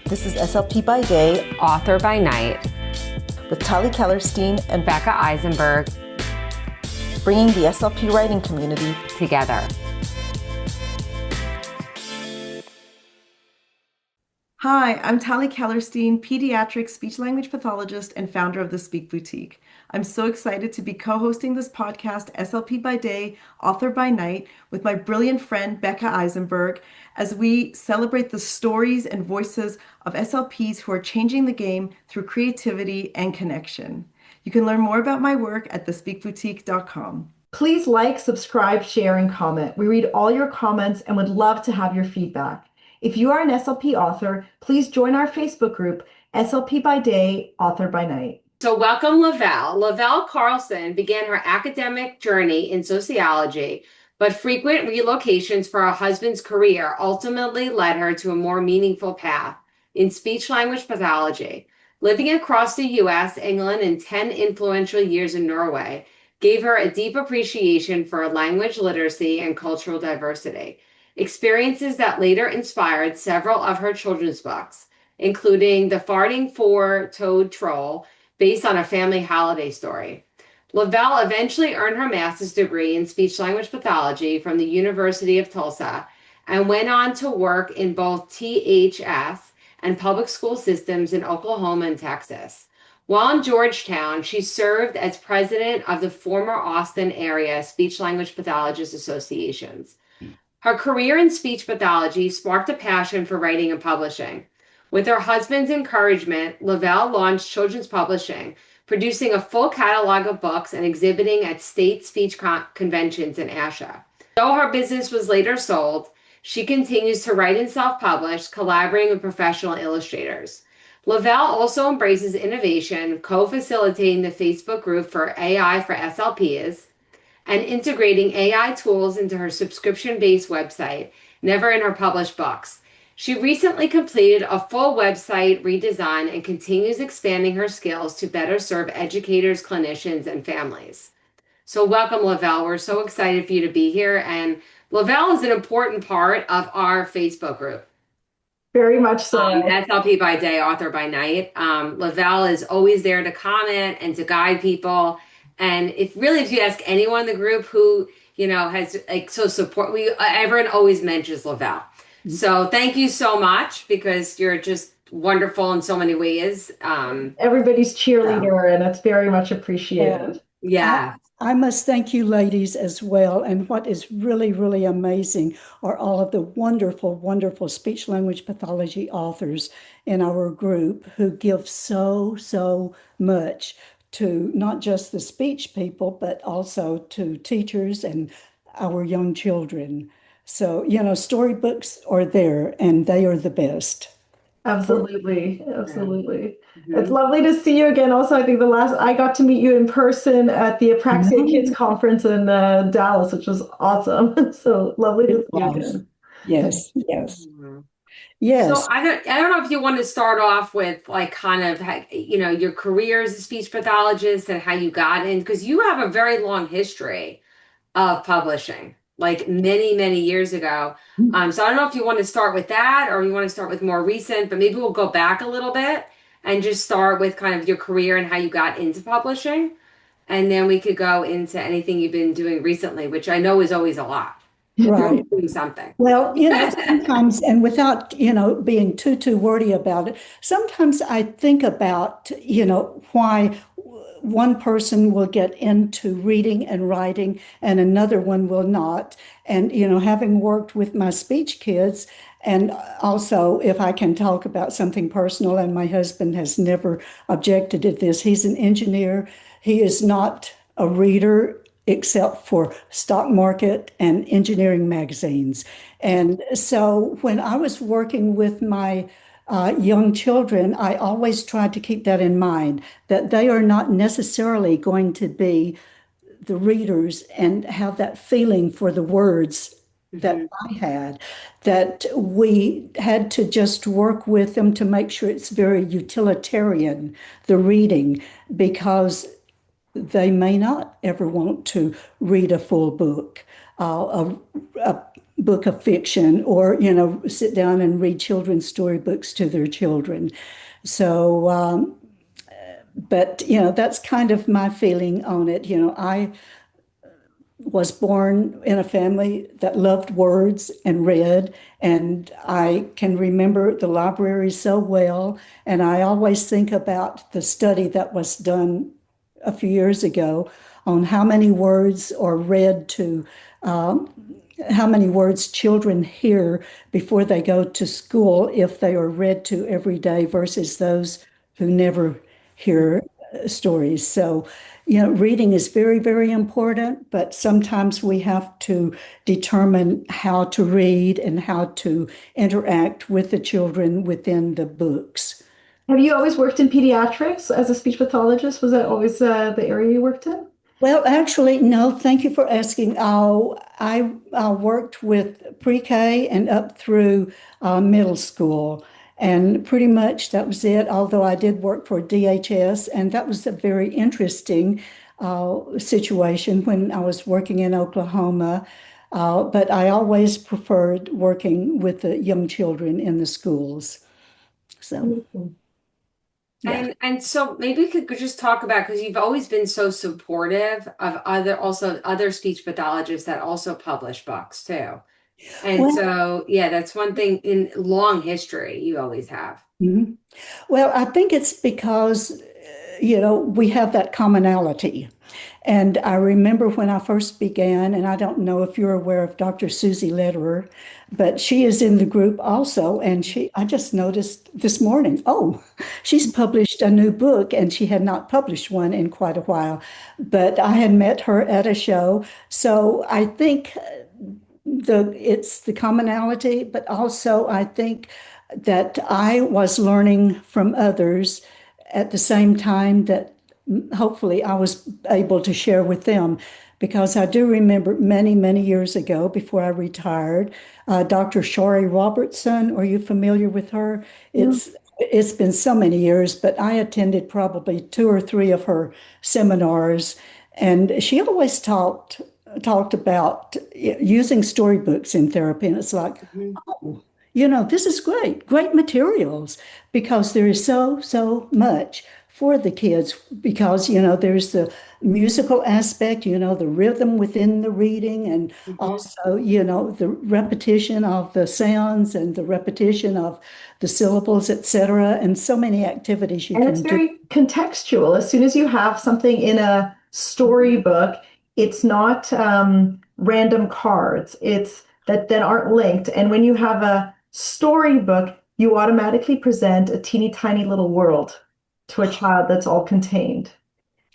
This is SLP by day, author by night, with Tali Kellerstein and Becca Eisenberg, bringing the SLP writing community together. Hi, I'm Tali Kellerstein, pediatric speech-language pathologist and founder of the Speak Boutique. I'm so excited to be co-hosting this podcast, SLP by day, author by night, with my brilliant friend Becca Eisenberg, as we celebrate the stories and voices of SLPs who are changing the game through creativity and connection. You can learn more about my work at thespeakboutique.com. Please like, subscribe, share, and comment. We read all your comments and would love to have your feedback. If you are an SLP author, please join our Facebook group, SLP by Day, Author by Night. So welcome, Lavelle. Lavelle Carlson began her academic journey in sociology, but frequent relocations for her husband's career ultimately led her to a more meaningful path in speech-language pathology. Living across the US, England, and 10 influential years in Norway gave her a deep appreciation for language literacy and cultural diversity. Experiences that later inspired several of her children's books, including The Farting Four-Toed Troll, based on a family holiday story. Lavelle eventually earned her master's degree in speech-language pathology from the University of Tulsa and went on to work in both THS and public school systems in Oklahoma and Texas. While in Georgetown, she served as president of the former Austin Area Speech-Language Pathologists Associations. Her career in speech pathology sparked a passion for writing and publishing. With her husband's encouragement, Lavelle launched children's publishing, producing a full catalog of books and exhibiting at state speech conventions in ASHA. Though her business was later sold, she continues to write and self-publish, collaborating with professional illustrators. Lavelle also embraces innovation, co-facilitating the Facebook group for AI for SLPs, and integrating AI tools into her subscription-based website, never in her published books. She recently completed a full website redesign and continues expanding her skills to better serve educators, clinicians, and families. So welcome, Lavelle. We're so excited for you to be here. And Lavelle is an important part of our Facebook group. Very much so. SLP by day, author by night. Lavelle is always there to comment and to guide people. And if you ask anyone in the group who, has support, everyone always mentions Lavelle. Mm-hmm. So thank you so much, because you're just wonderful in so many ways. Everybody's cheerleader, and it's very much appreciated. Yeah. I must thank you ladies as well. And what is really, really amazing are all of the wonderful, wonderful speech-language pathology authors in our group who give so much to not just the speech people, but also to teachers and our young children. So, storybooks are there and they are the best. Absolutely. Mm-hmm. It's lovely to see you again. Also, I think I got to meet you in person at the Apraxia Kids Conference in Dallas, which was awesome. So lovely to see you again. Yes. Mm-hmm. Yes. So I don't know if you want to start off with your career as a speech pathologist and how you got in, because you have a very long history of publishing, like many years ago. So I don't know if you want to start with that or you want to start with more recent, but maybe we'll go back a little bit and just start with kind of your career and how you got into publishing. And then we could go into anything you've been doing recently, which I know is always a lot. Right. Doing something. Well, sometimes, and without, being too wordy about it, sometimes I think about, why one person will get into reading and writing and another one will not. And, having worked with my speech kids, and also if I can talk about something personal, and my husband has never objected to this, he's an engineer. He is not a reader except for stock market and engineering magazines. And so when I was working with my young children, I always tried to keep that in mind, that they are not necessarily going to be the readers and have that feeling for the words that I had, that we had to just work with them to make sure it's very utilitarian, the reading, because they may not ever want to read a full book. A book of fiction or, sit down and read children's storybooks to their children. So, but, that's kind of my feeling on it. I was born in a family that loved words and read, and I can remember the library so well. And I always think about the study that was done a few years ago on how many words are read to, how many words children hear before they go to school if they are read to every day versus those who never hear stories. So, reading is very, very important, but sometimes we have to determine how to read and how to interact with the children within the books. Have you always worked in pediatrics as a speech pathologist? Was that always the area you worked in? Well, actually, no, thank you for asking. I worked with pre-K and up through middle school. And pretty much that was it, although I did work for DHS, and that was a very interesting situation when I was working in Oklahoma. But I always preferred working with the young children in the schools. So, yeah. And so maybe we could just talk about, because you've always been so supportive of other speech pathologists that also publish books too. And Well, so, yeah, that's one thing in long history you always have. mhm. Well, I think it's because, we have that commonality. And I remember when I first began, and I don't know if you're aware of Dr. Susie Lederer, but she is in the group also. And I just noticed this morning, oh, she's published a new book, and she had not published one in quite a while. But I had met her at a show. So I think it's the commonality, but also I think that I was learning from others at the same time that hopefully I was able to share with them. Because I do remember many, many years ago, before I retired, Dr. Shari Robertson, are you familiar with her? It's been so many years, but I attended probably 2 or 3 of her seminars, and she always talked about using storybooks in therapy. And it's like, oh, this is great materials, because there is so much for the kids, because, there's the musical aspect, the rhythm within the reading, and also, the repetition of the sounds and the repetition of the syllables, etc., and so many activities you And can it's do. very contextual. As soon as you have something in a storybook, it's not random cards. It's that then aren't linked. And when you have a storybook, you automatically present a teeny tiny little world to a child that's all contained.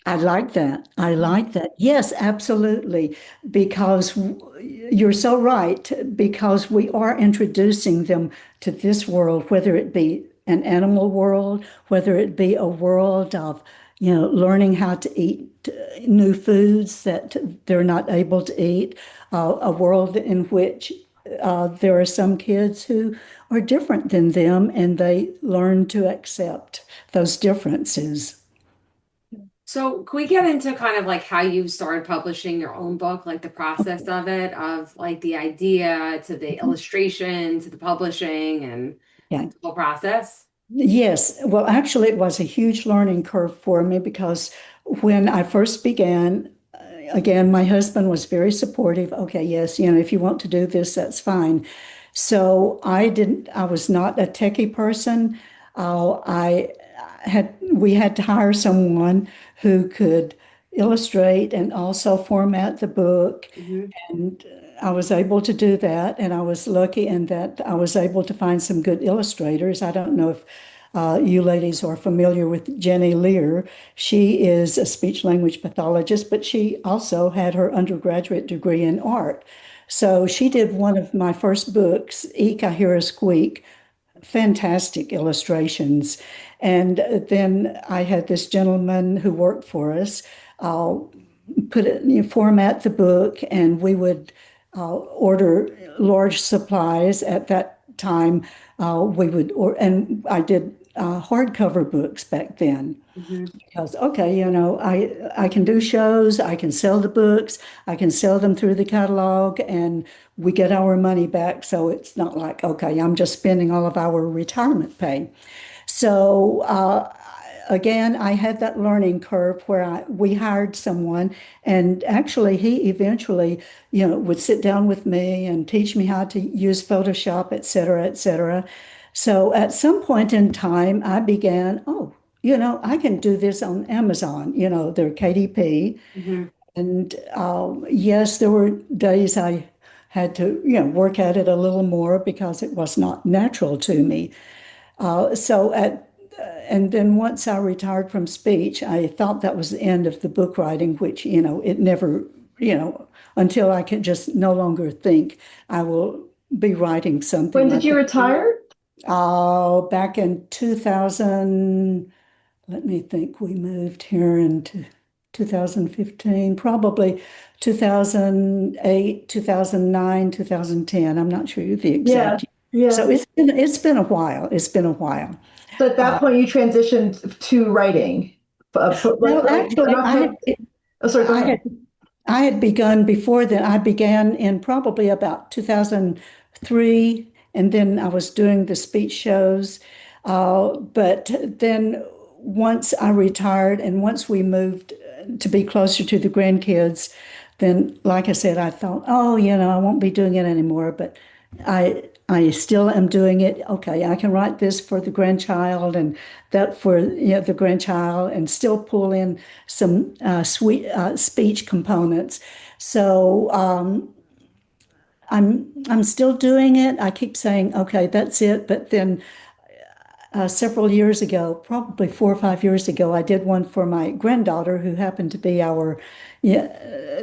I like that. I like that. Yes, absolutely. Because you're so right, because we are introducing them to this world, whether it be an animal world, whether it be a world of, learning how to eat new foods that they're not able to eat, a world in which there are some kids who are different than them, and they learn to accept those differences. So can we get into kind of like how you started publishing your own book, like the process of it, of like the idea to the illustration to the publishing and Yeah. the whole process? Yes. Well, actually, it was a huge learning curve for me, because when I first began, again, my husband was very supportive. Okay, yes, if you want to do this, that's fine. So I was not a techie person. We had to hire someone who could illustrate and also format the book. And I was able to do that. And I was lucky in that I was able to find some good illustrators. I don't know if you ladies are familiar with Jenny Lear. She is a speech-language pathologist, but she also had her undergraduate degree in art. So she did one of my first books, Eek, I Hear a Squeak, fantastic illustrations. And then I had this gentleman who worked for us format the book, and we would order large supplies. At that time, and I did hardcover books back then. Mhm. Because, okay, I can do shows, I can sell the books, I can sell them through the catalog, and we get our money back. So it's not like, okay, I'm just spending all of our retirement pay. So again, I had that learning curve where we hired someone, and actually he eventually, would sit down with me and teach me how to use Photoshop, et cetera, et cetera. So at some point in time, I began, I can do this on Amazon, their KDP. Mhm. And yes, there were days I had to, work at it a little more because it was not natural to me. And then once I retired from speech, I thought that was the end of the book writing, which, it never, until I can just no longer think, I will be writing something. When did you retire? Back in 2000, let me think, we moved here in 2015, probably 2008, 2009, 2010. I'm not sure the exact. Yeah. So it's been a while. It's been a while. So at that point, you transitioned to writing. Well, actually, Oh, sorry, go ahead. I had begun before then. I began in probably about 2003, and then I was doing the speech shows. But then once I retired and once we moved to be closer to the grandkids, then, like I said, I thought, I won't be doing it anymore. But I still am doing it. Okay, I can write this for the grandchild and that for the grandchild, and still pull in some sweet speech components. So I'm still doing it. I keep saying, okay, that's it. But then several years ago, probably 4 or 5 years ago, I did one for my granddaughter, who happened to be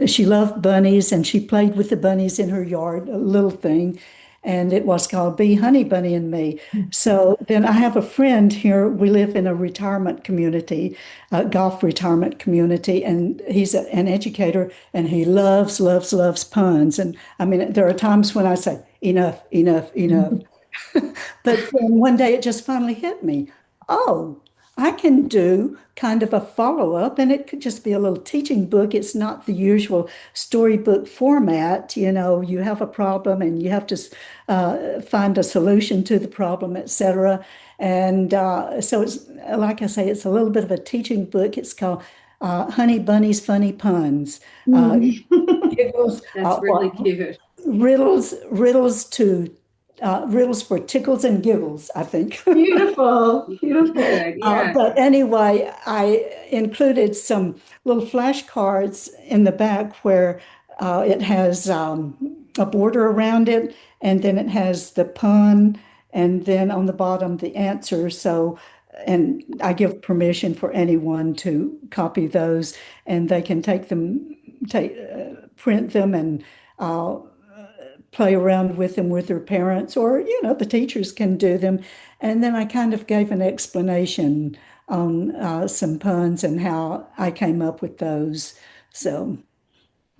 she loved bunnies, and she played with the bunnies in her yard, a little thing. And it was called Bee, Honey Bunny, and Me. So then I have a friend here. We live in a retirement community, a golf retirement community, and he's an educator, and he loves, loves, loves puns. And I mean, there are times when I say, enough, enough, enough. But then one day it just finally hit me. Oh, I can do kind of a follow-up, and it could just be a little teaching book. It's not the usual storybook format. You have a problem and you have to find a solution to the problem, etc. And so it's, like I say, it's a little bit of a teaching book. It's called Honey Bunny's Funny Puns. Giggles, That's really cute. riddles for tickles and giggles, I think. Beautiful. Good, yeah. But anyway, I included some little flashcards in the back where it has a border around it, and then it has the pun, and then on the bottom, the answer. So, and I give permission for anyone to copy those, and they can print them and play around with them with their parents, or the teachers can do them. And then I kind of gave an explanation on some puns and how I came up with those. So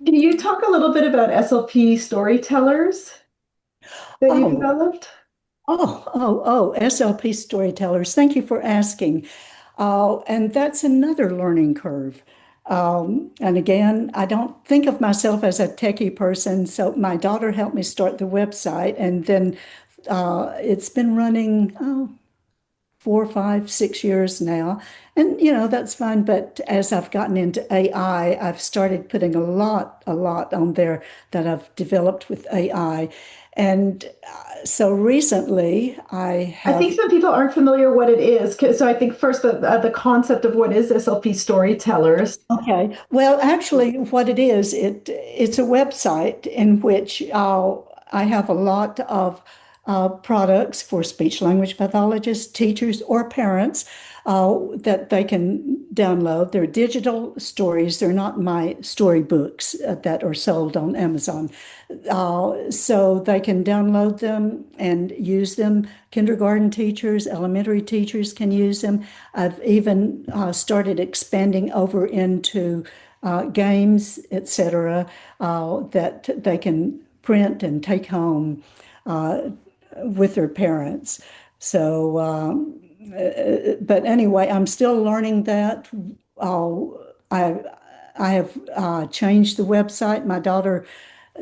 Can you talk a little bit about SLP storytellers that you developed? SLP storytellers. Thank you for asking. And that's another learning curve. And again, I don't think of myself as a techie person. So my daughter helped me start the website, and then it's been running 4, 5, 6 years now. And, that's fine. But as I've gotten into AI, I've started putting a lot on there that I've developed with AI. And so recently I think some people aren't familiar what it is. So I think first the concept of what is SLP storytellers. Okay. Well, actually, what it is, it's a website in which I have a lot of products for speech-language pathologists, teachers, or parents that they can download. They're digital stories. They're not my storybooks that are sold on Amazon. So they can download them and use them. Kindergarten teachers, elementary teachers can use them. I've even started expanding over into games, etc., that they can print and take home with their parents. So, but anyway, I'm still learning that. I I have changed the website. My daughter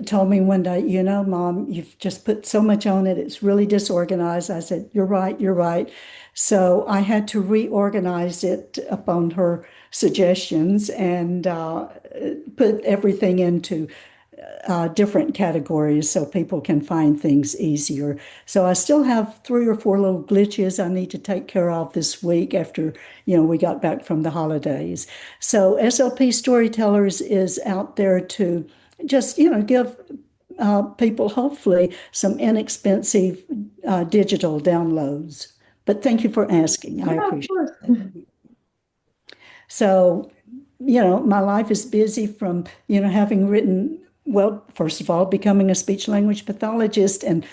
told me one day, Mom, you've just put so much on it. It's really disorganized. I said, you're right, you're right. So I had to reorganize it upon her suggestions and put everything into different categories so people can find things easier. So I still have 3 or 4 little glitches I need to take care of this week after, we got back from the holidays. So SLP Storytellers is out there to just, give people hopefully some inexpensive digital downloads. But thank you for asking. I Yeah, of appreciate course. it. So, my life is busy from, having written, well, first of all, becoming a speech language pathologist and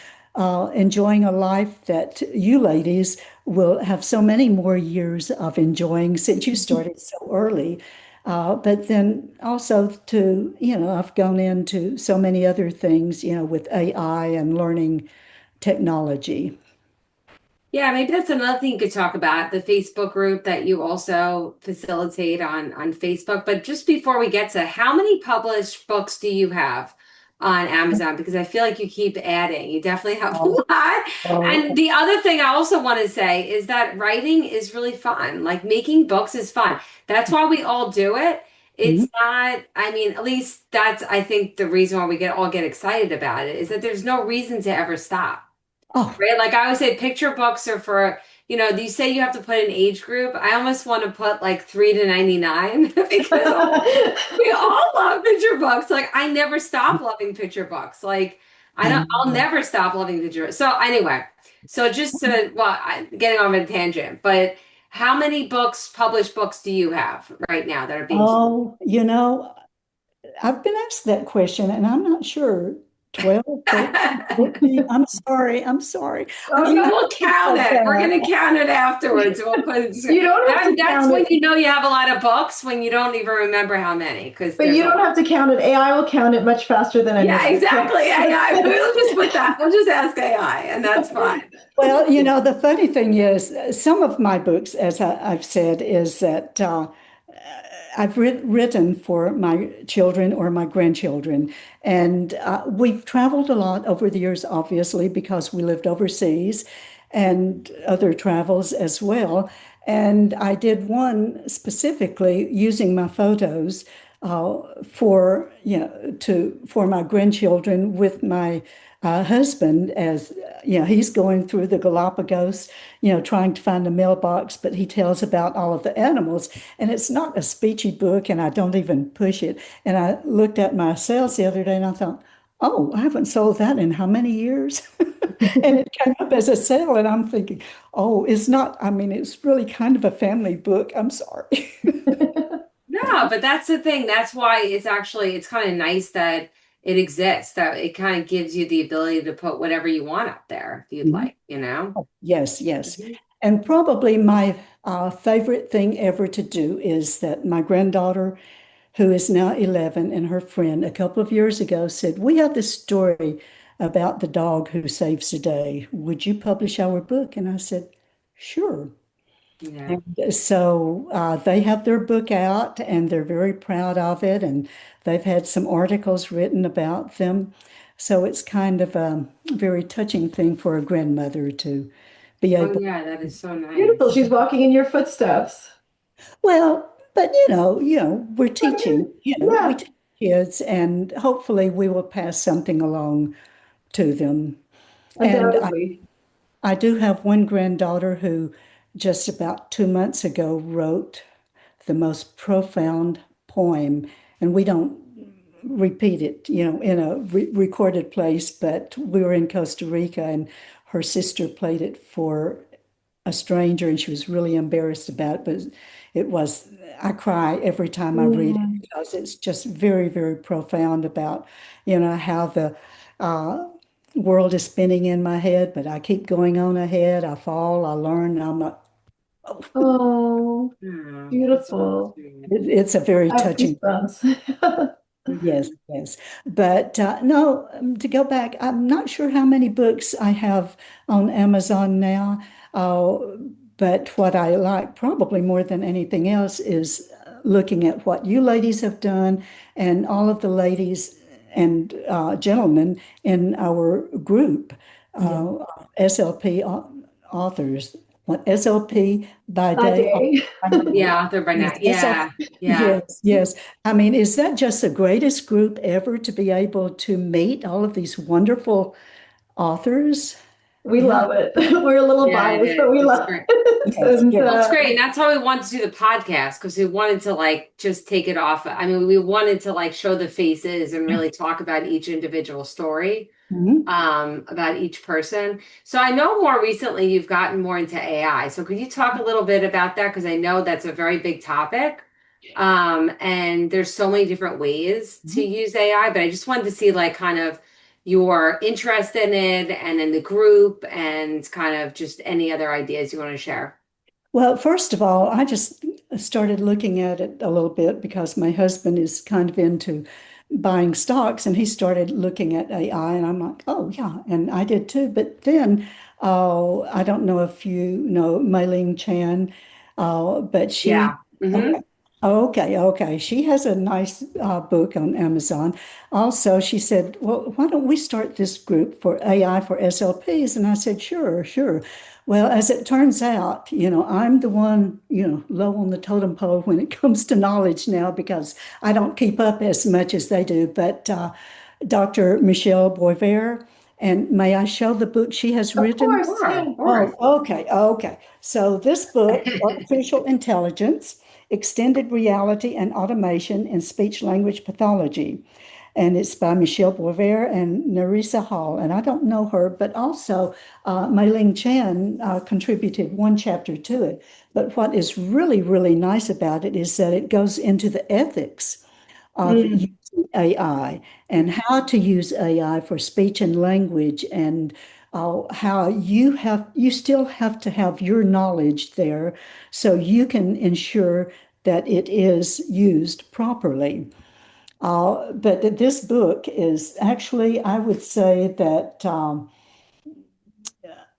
enjoying a life that you ladies will have so many more years of enjoying since you started so early. But then also to, I've gone into so many other things, with AI and learning technology. Yeah, maybe that's another thing you could talk about, the Facebook group that you also facilitate on Facebook. But just before we get to how many published books do you have on Amazon? Because I feel like you keep adding. You definitely have a Oh, lot. oh, And the other thing I also want to say is that writing is really fun. Like making books is fun. That's why we all do it. It's mhm. not, I mean, at least that's, I think, the reason why we get excited about it is that there's no reason to ever stop. Oh, Right? Like I always say, picture books are for, you say you have to put an age group. I almost want to put like 3 to 99 because we all love picture books. Like I never stop loving picture books. Like I'll never stop loving picture. So anyway, so just to, well, getting on a tangent, but how many published books do you have right now that are being sold? oh, I've been asked that question and I'm not sure. 12, 13, 14. I'm sorry. I'm sorry. I'm You sorry will count about it. We're that. going to count it afterwards. We'll put it, You don't have to that's count when it, you know you have a lot of books, when you don't even remember how many, because but there's you a don't lot. have to count it. AI will count it much faster than Yeah, anyone. exactly. AI. We'll just put that. We'll just ask AI, and that's fine. Well, the funny thing is, some of my books, as I've said, is that I've written for my children or my grandchildren. And we've traveled a lot over the years, obviously, because we lived overseas and other travels as well. And I did one specifically using my photos for, for my grandchildren with my husband as, he's going through the Galapagos, trying to find a mailbox, but he tells about all of the animals. And it's not a speechy book, and I don't even push it. And I looked at my sales the other day and I thought, oh, I haven't sold that in how many years? And it came up as a sale, and I'm thinking, oh, it's not, I mean, it's really kind of a family book. I'm sorry. No, but that's the thing. That's why it's kind of nice that it exists. That it kind of gives you the ability to put whatever you want up there if you'd like, you know? Yes, yes. Mhm. And probably my favorite thing ever to do is that my granddaughter, who is now 11, and her friend a couple of years ago said, we have this story about the dog who saves the day. Would you publish our book? And I said, sure. Yeah. And so they have their book out and they're very proud of it. And they've had some articles written about them. So it's kind of a very touching thing for a grandmother to be Oh able. yeah, that is so Beautiful. nice. She's walking in your footsteps. Well, but we're I mean, teaching, we yeah, teach kids and hopefully we will pass something along to them. And undoubtedly. I do have one granddaughter who just about 2 months ago wrote the most profound poem, and we don't repeat it, in a recorded place, but we were in Costa Rica and her sister played it for a stranger and she was really embarrassed about it, but it was, I cry every time I read it Mm. because it's just very, very profound about, how the uh, world is spinning in my head, but I keep going on ahead. I fall, I learn, I'm not, oh, Oh, Yeah, that's really beautiful. sweet. it's a very I have touching. goosebumps. Yes, yes. But no, to go back, I'm not sure how many books I have on Amazon now. Uh, but what I like probably more than anything else is looking at what you ladies have done and all of the ladies and gentlemen in our group, Yeah. uh, SLP authors. What SLP by By day, day. by night. Yeah, they're by Yes, now. Yeah, yeah. yes, yes. I mean, is that just the greatest group ever to be able to meet all of these wonderful authors? We Yeah, love it. We're a little Yeah, it biased, but is. we It's love great. it. yes, And Well, it's yes. great. And that's why we wanted to do the podcast because we wanted to like just take it off. I mean, we wanted to like show the faces and really talk about each individual story, Mhm. about each person. So I know more recently you've gotten more into AI. So could you talk a little bit about that? Because I know that's a very big topic. And there's so many different ways to use AI, but I just wanted to see like kind of your interest in it and in the group and kind of just any other ideas you want to share. Well, first of all, I just started looking at it a little bit because my husband is kind of into buying stocks and he started looking at AI and I'm like, oh yeah, and I did too. But then I don't know if you know Mei-Ling Chan, but she Yeah. Hmm. okay. Okay, okay. She has a nice book on Amazon. Also, she said, well, why don't we start this group for AI for SLPs? And I said, sure, sure. Well, as it turns out, I'm the one, low on the totem pole when it comes to knowledge now because I don't keep up as much as they do. But Dr. Michelle Boisvert, and may I show the book she has of written? course, Sure, yeah. of course. Oh, okay, okay. So this book, Artificial Intelligence, Extended Reality and Automation in Speech-Language Pathology. And it's by Michelle Boisvert and Nerissa Hall. And I don't know her, but also Mei-Ling Chan contributed one chapter to it. But what is really, really nice about it is that it goes into the ethics of Mm. using AI and how to use AI for speech and language and how you still have to have your knowledge there so you can ensure that it is used properly. But this book is actually, I would say that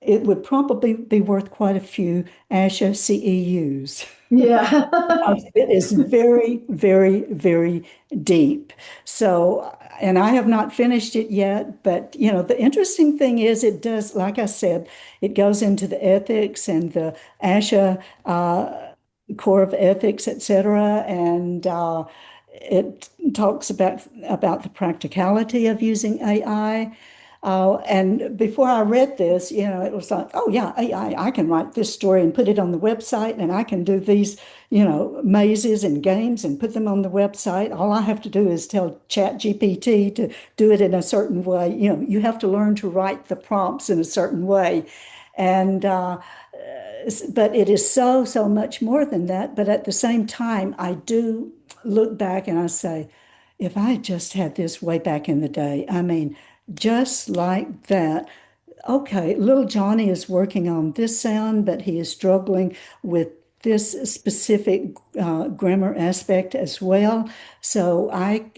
it would probably be worth quite a few ASHA CEUs. Yeah. It is very, very, very deep. So, and I have not finished it yet, but the interesting thing is it does, like I said, it goes into the ethics and the ASHA core of ethics, etc. And it talks about the practicality of using AI. And before I read this, it was like, oh yeah, AI, I can write this story and put it on the website, and I can do these, mazes and games and put them on the website. All I have to do is tell ChatGPT to do it in a certain way. You have to learn to write the prompts in a certain way. And but it is so, so much more than that. But at the same time, I do look back and I say, if I had just had this way back in the day, I mean, just like that. Okay, little Johnny is working on this sound, but he is struggling with this specific grammar aspect as well.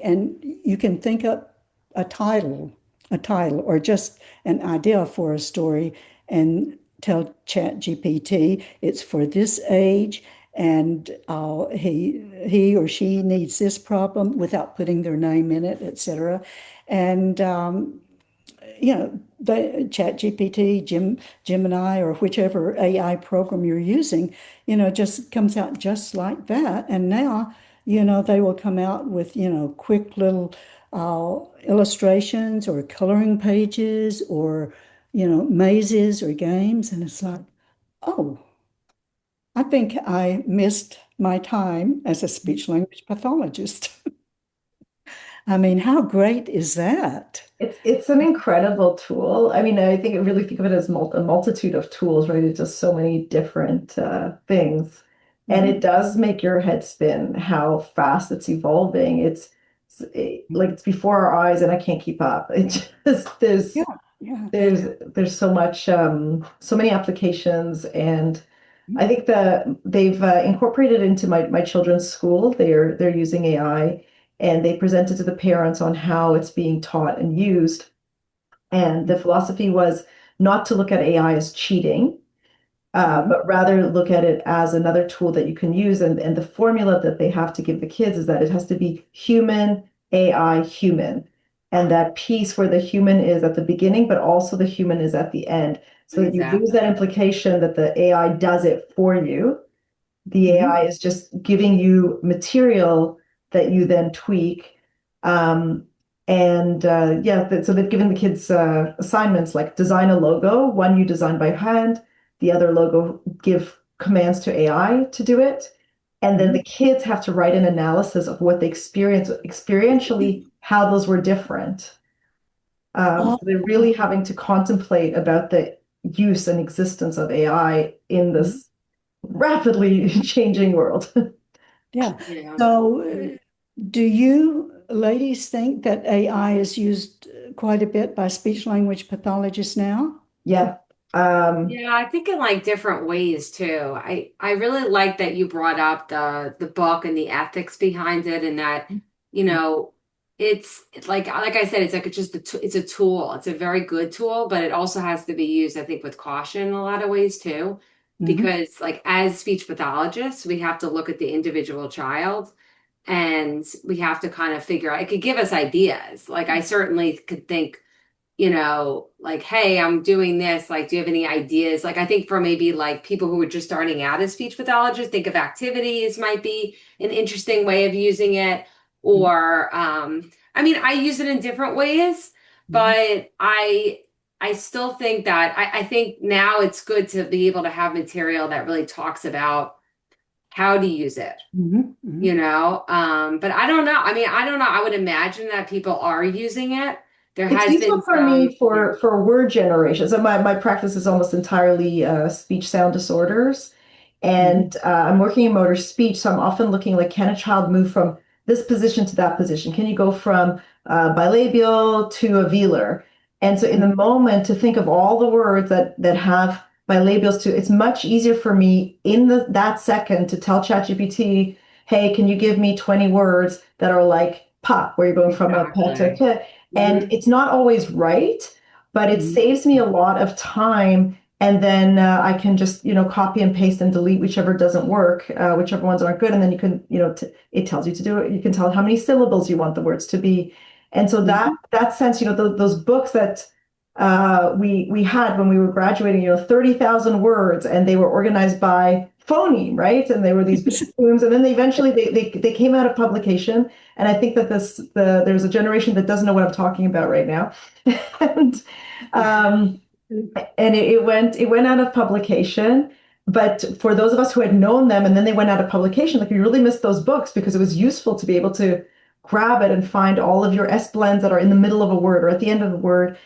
And you can think up a title, or just an idea for a story and tell ChatGPT it's for this age and he or she needs this problem without putting their name in it, etc. And the ChatGPT, Gemini, or whichever AI program you're using, just comes out just like that. And now, they will come out with, quick little illustrations or coloring pages or, mazes or games. And it's like, oh, I think I missed my time as a speech language pathologist. I mean, how great is that? It's an incredible tool. I mean, I think I really think of it as a multitude of tools, right? It's just so many different things. And Mhm. it does make your head spin how fast it's evolving. Like it's before our eyes and I can't keep up. It just Yeah, yeah. there's so much so many applications and I think that they've incorporated into my children's school. They're using AI and they presented to the parents on how it's being taught and used. And the philosophy was not to look at AI as cheating, but rather look at it as another tool that you can use. And the formula that they have to give the kids is that it has to be human, AI, human. And that piece where the human is at the beginning, but also the human is at the end. So that you lose that implication that the AI does it for you. The AI is just giving you material that you then tweak. So they've given the kids assignments like design a logo, one you design by hand, the other logo give commands to AI to do it. And then the kids have to write an analysis of what they experienced experientially, how those were different. So they're really having to contemplate about the use and existence of AI in this rapidly changing world. Yeah. Yeah. So, do you ladies think that AI is used quite a bit by speech language pathologists now? Yeah. Yeah, I think in like different ways too. I really like that you brought up the book and the ethics behind it, and that, it's like I said, it's a tool. It's a very good tool, but it also has to be used, I think, with caution in a lot of ways too. Because like as speech pathologists, we have to look at the individual child, and we have to kind of figure out, it could give us ideas. Like I certainly could think, like, hey, I'm doing this. Like, do you have any ideas? Like, I think for maybe like people who are just starting out as speech pathologists, think of activities might be an interesting way of using it. Or, I mean, I use it in different ways, but I still think that I think now it's good to be able to have material that really talks about how to use it, but I don't know. I mean, I don't know. I would imagine that people are using it. There It's has useful been for me for word generation. So my practice is almost entirely speech sound disorders. And I'm working in motor speech, so I'm often looking like, can a child move from this position to that position? Can you go from bilabial to a velar? And so in the moment to think of all the words that have bilabials to, it's much easier for me in that second to tell ChatGPT, hey, can you give me 20 words that are like pa, where you're going from a pa to a k. And it's not always right, but it saves me a lot of time. And then I can just, copy and paste and delete whichever doesn't work, whichever ones aren't good. And then you can, it tells you to do it. You can tell how many syllables you want the words to be. And so that sense, those books that we had when we were graduating, 30,000 words, and they were organized by phoneme, right? And they were these big volumes, and then they came out of publication. And I think that there's a generation that doesn't know what I'm talking about right now. And it went out of publication. But for those of us who had known them and then they went out of publication, like we really missed those books because it was useful to be able to grab it and find all of your S blends that are in the middle of a word or at the end of a word.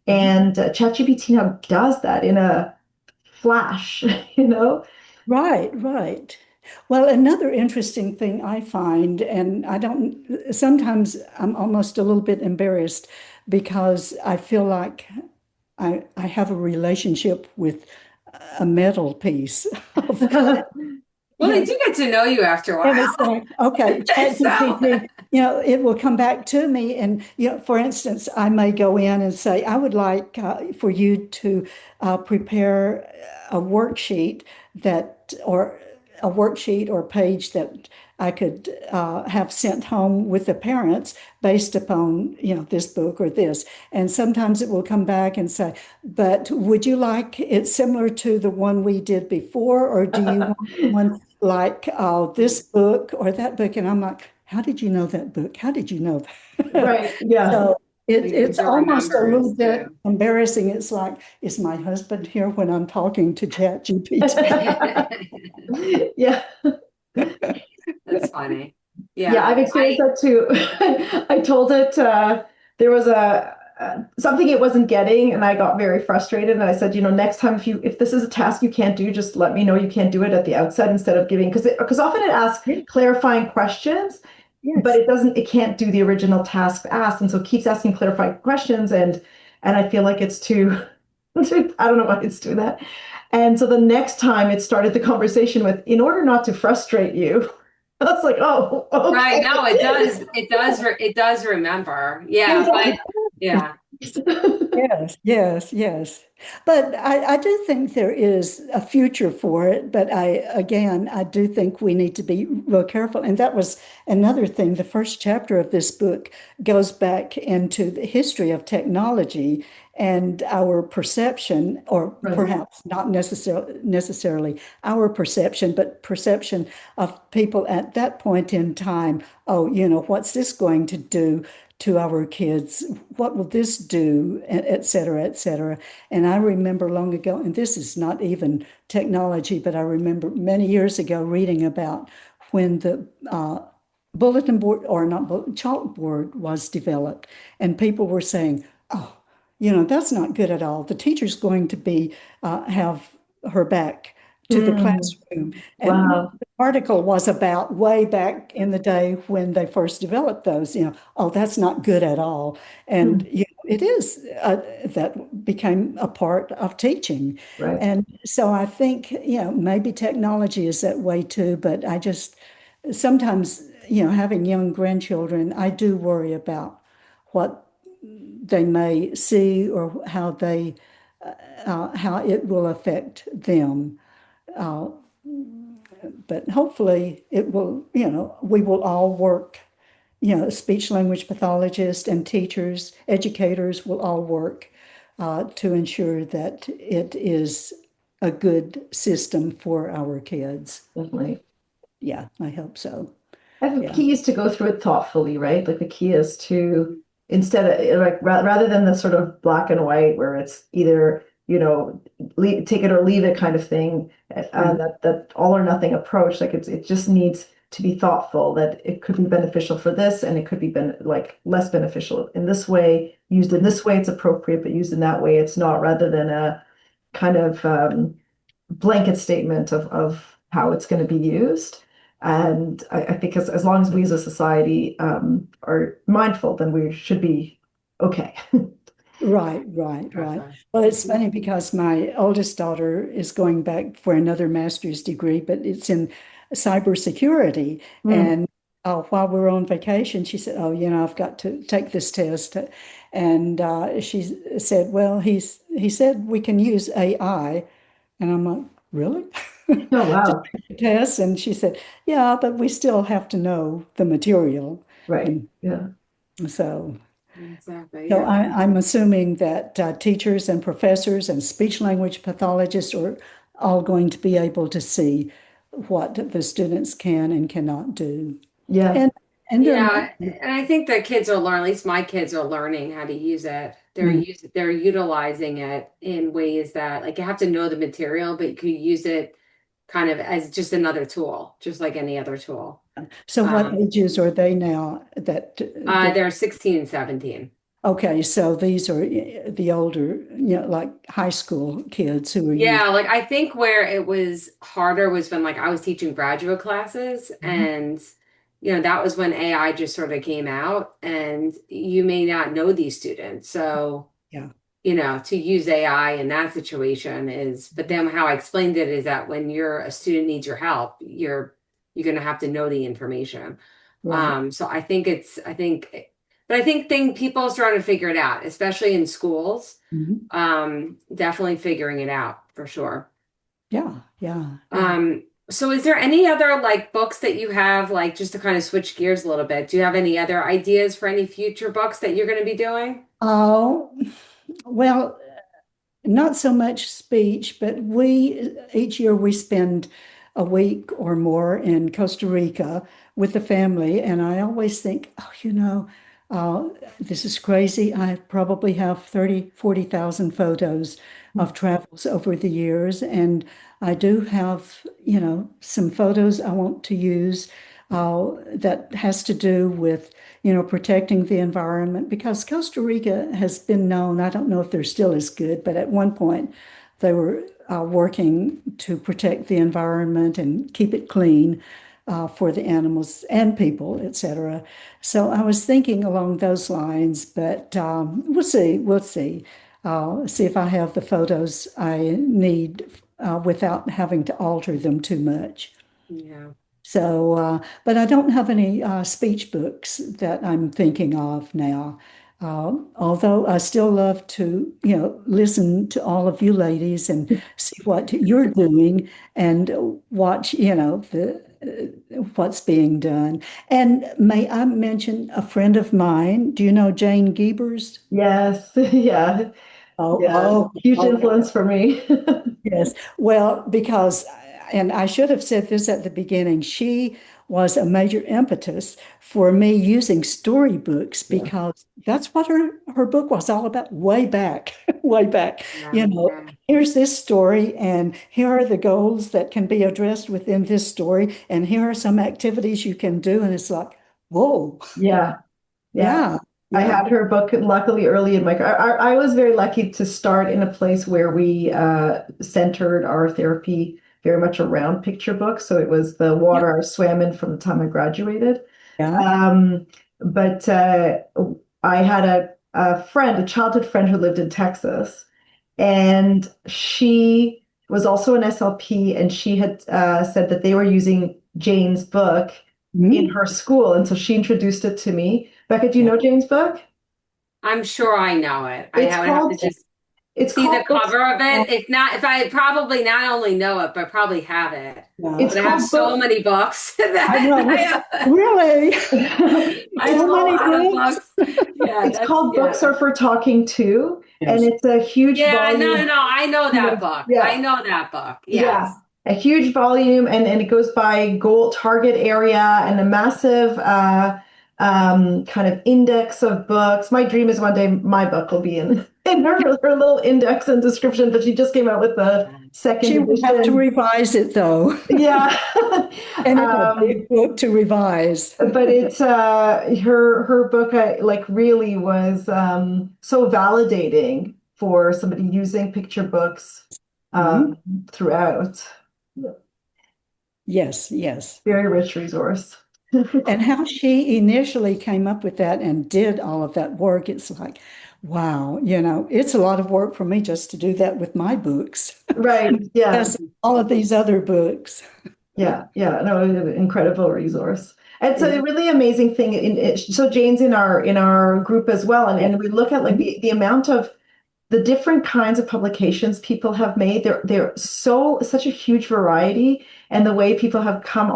And ChatGPT now does that in a flash, Right. Well, another interesting thing I find, and sometimes I'm almost a little bit embarrassed because I feel like I have a relationship with a metal piece. Well, they do get to know you after a And while. it's like, okay, ChatGPT, it will come back to me. And, for instance, I may go in and say, I would like for you to prepare a worksheet or page that I could have sent home with the parents based upon, this book or this. And sometimes it will come back and say, but would you like it similar to the one we did before? Or do you want one like this book or that book? And I'm like, how did you know that book? How did you know that? Right. Yeah. So it's almost a little bit too. embarrassing. It's like, is my husband here when I'm talking to ChatGPT? Yeah. That's funny. Yeah, I've experienced that too. I told it there was something it wasn't getting, and I got very frustrated. And I said, next time if this is a task you can't do, just let me know you can't do it at the outset instead of giving, because often it asks clarifying questions, but it can't do the original task asked, and so it keeps asking clarifying questions, and I feel like it's too I don't know why it's doing that. And so the next time it started the conversation with, in order not to frustrate you. was like, oh, Right. okay. No, it does. It does remember. It Yeah. was But yeah. Yes, yes, yes. But I do think there is a future for it. But again, I do think we need to be real careful. And that was another thing. The first chapter of this book goes back into the history of technology and our perception, or Right. perhaps not necessarily our perception, but perception of people at that point in time. Oh, what's this going to do to our kids? What will this do? Et cetera, et cetera. And I remember long ago, and this is not even technology, but I remember many years ago reading about when the bulletin board, or not chalkboard, was developed, and people were saying, "Oh, that's not good at all. The teacher's going to be have her back to the Mm, classroom." And wow. the article was about way back in the day when they first developed those. Oh, that's not good at all. And Hmm. it is, that became a part of teaching. Right. And so I think, maybe technology is that way too, but I just sometimes, having young grandchildren, I do worry about what they may see, or how it will affect them. Uh, but hopefully it will, we will all work, speech language pathologists and teachers, educators will all work to ensure that it is a good system for our kids. Definitely. Yeah, I hope so. And the Yeah. key is to go through it thoughtfully, right? Like the key is to instead of like rather than the sort of black and white where it's either, take it or leave it kind of thing, Mhm. that all or nothing approach, like it just needs to be thoughtful that it could be beneficial for this and it could be like less beneficial in this way, used in this way it's appropriate, but used in that way it's not, rather than a kind of blanket statement of how it's going to be used. And I think as long as we as a society are mindful, then we should be okay. Right, right, right. Gotcha. Well, it's funny because my oldest daughter is going back for another master's degree, but it's in cybersecurity. Mm. And while we were on vacation, she said, "Oh, I've got to take this test." And she said, "Well, he said we can use AI." And I'm like, "Really?" Oh, To wow. take the test. And she said, "Yeah, but we still have to know the material." Right. And Yeah. so. Exactly. So Yeah. I'm assuming that teachers and professors and speech language pathologists are all going to be able to see what the students can and cannot do. Yeah. And and there Yeah, might be, and I think the kids are learning, at least my kids are learning how to use it. mm. They're utilizing it in ways that like you have to know the material, but you could use it kind of as just another tool, just like any other tool. So what Um, ages are they now that they're 16 and 17. okay, so these are the older, like high school kids who are Yeah, used. like I think where it was harder was when like I was teaching graduate classes Mhm. and that was when AI just sort of came out and you may not know these students. So Yeah. to use AI in that situation is, but then how I explained it is that when a student needs your help, you're going to have to know the information. Right. So but I think people are starting to figure it out, especially in schools. Mhm. Definitely figuring it out for sure. Yeah, yeah, yeah. So is there any other like books that you have, like just to kind of switch gears a little bit? Do you have any other ideas for any future books that you're going to be doing? Oh, well, not so much speech, but each year we spend a week or more in Costa Rica with the family. And I always think, oh, uh, this is crazy. I probably have 30, 40,000 photos of travels over the years. And I do have, some photos I want to use that has to do with protecting the environment, because Costa Rica has been known, I don't know if they're still as good, but at one point they were working to protect the environment and keep it clean for the animals and people, etc. So I was thinking along those lines, but we'll see. We'll see. See if I have the photos I need without having to alter them too much. Yeah. So, but I don't have any speech books that I'm thinking of now. Although I still love to, listen to all of you ladies and see what you're doing and watch, what's being done. And may I mention a friend of mine? Do you know Jane Giebers? Yes, yeah, Oh, yeah. Huge influence for me. yes. Well, because, and I should have said this at the beginning, she was a major impetus for me using storybooks Yeah. because that's what her book was all about way back, way back. Yeah, yeah. Here's this story, and here are the goals that can be addressed within this story, and here are some activities you can do. And it's like, whoa, Yeah, yeah. yeah, I yeah. had her book luckily early in my career. I was very lucky to start in a place where we centered our therapy very much around picture books. So it was the water I swam in from the time I graduated. Yeah. But I had a friend, a childhood friend who lived in Texas, and she was also an SLP, and she had said that they were using Jane's book in her school, and so she introduced it to me. Becca, do you know Jane's book? I'm sure I know it. I It's would have to called just it's see the called books. cover of it. If not, if I probably not only know it, but probably have it. It's But I have called so books. many books that I know. I Really? have So a many lot of books. books. Yeah, It's called Books Are for Talking To, and Yes. it's a huge Yeah, volume. no. I know that book. I Yeah, know that book. yeah, Yes. a huge volume, and it goes by goal target area and a massive kind of index of books. My dream is one day my book will be in her little index and description, but she just came out with the second She will have to edition. revise it though. Yeah. And it's a big book to revise. But it's her book like really was so validating for somebody using picture books Mhm. throughout. Yes, yes. Very rich resource. And how she initially came up with that and did all of that work, it's like, wow, it's a lot of work for me just to do that with my books. Right. Yeah. Yes, all of these other books. Yeah. Yeah. No, incredible resource. It's Yeah. a really amazing thing. So Jane's in our group as well, and we look at like the amount of the different kinds of publications people have made. They're such a huge variety, and the way people have come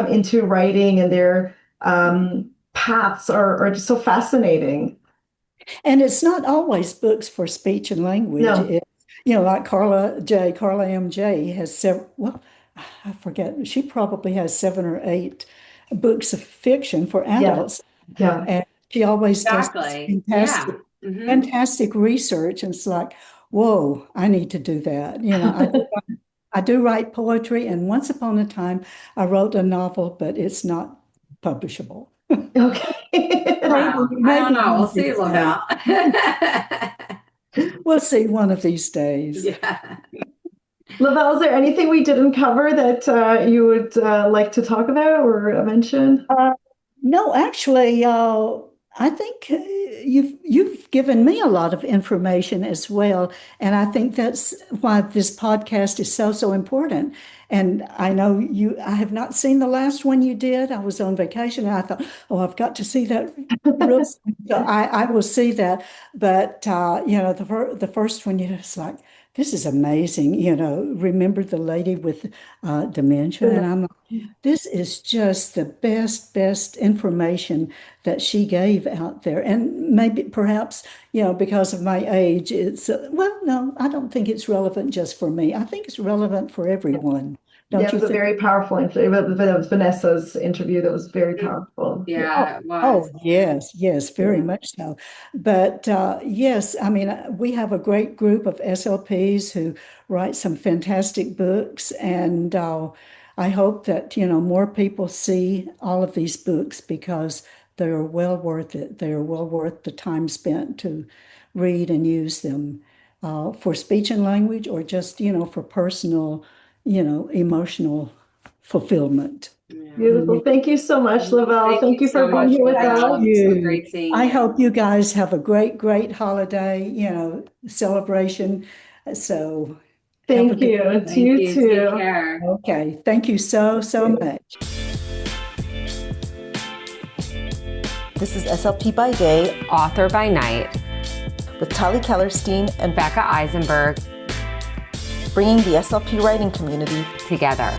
into writing and their paths are just so fascinating. And it's not always books for speech and language. No, It's, like Carla M.J. has several, well, I forget, she probably has 7 or 8 books of fiction for yeah, adults. yeah. And she always does this Exactly. Yeah. fantastic research. And it's like, whoa, I need to do that. I do write poetry, and once upon a time I wrote a novel, but it's not publishable. Okay. Wow. I don't know. We'll see, Lavelle. We'll see one of these days. Yeah. Lavelle, is there anything we didn't cover that you would like to talk about or mention? No, actually, I think you've given me a lot of information as well, and I think that's why this podcast is so important. And I know I have not seen the last one you did. I was on vacation, and I thought, oh, I've got to see that real soon. So I will see that. But the first one, it's like, this is amazing. Remember the lady with dementia, and I'm like, this is just the best information that she gave out there. And maybe perhaps, because of my age, it's, well, no, I don't think it's relevant just for me. I think it's relevant for everyone. Yeah, Don't it you was a think? very powerful interview. It was Vanessa's interview that was very powerful. Yeah, it Oh, was. yes, very Yeah. much so. But yes, I mean, we have a great group of SLPs who write some fantastic books, and I hope that, more people see all of these books because they are well worth it. They are well worth the time spent to read and use them for speech and language, or just, for personal, emotional fulfillment. Yeah. Beautiful. Thank you so much, Lavelle. Thank you for so being much, here with Lavelle. us. It's so great seeing I you. hope you guys have a great holiday, celebration. So Thank you. Thank To you you. too. Take care. Okay, thank you so much. This is SLP by Day Author by Night, with Tali Kellerstein and Becca Eisenberg bringing the SLP writing community together.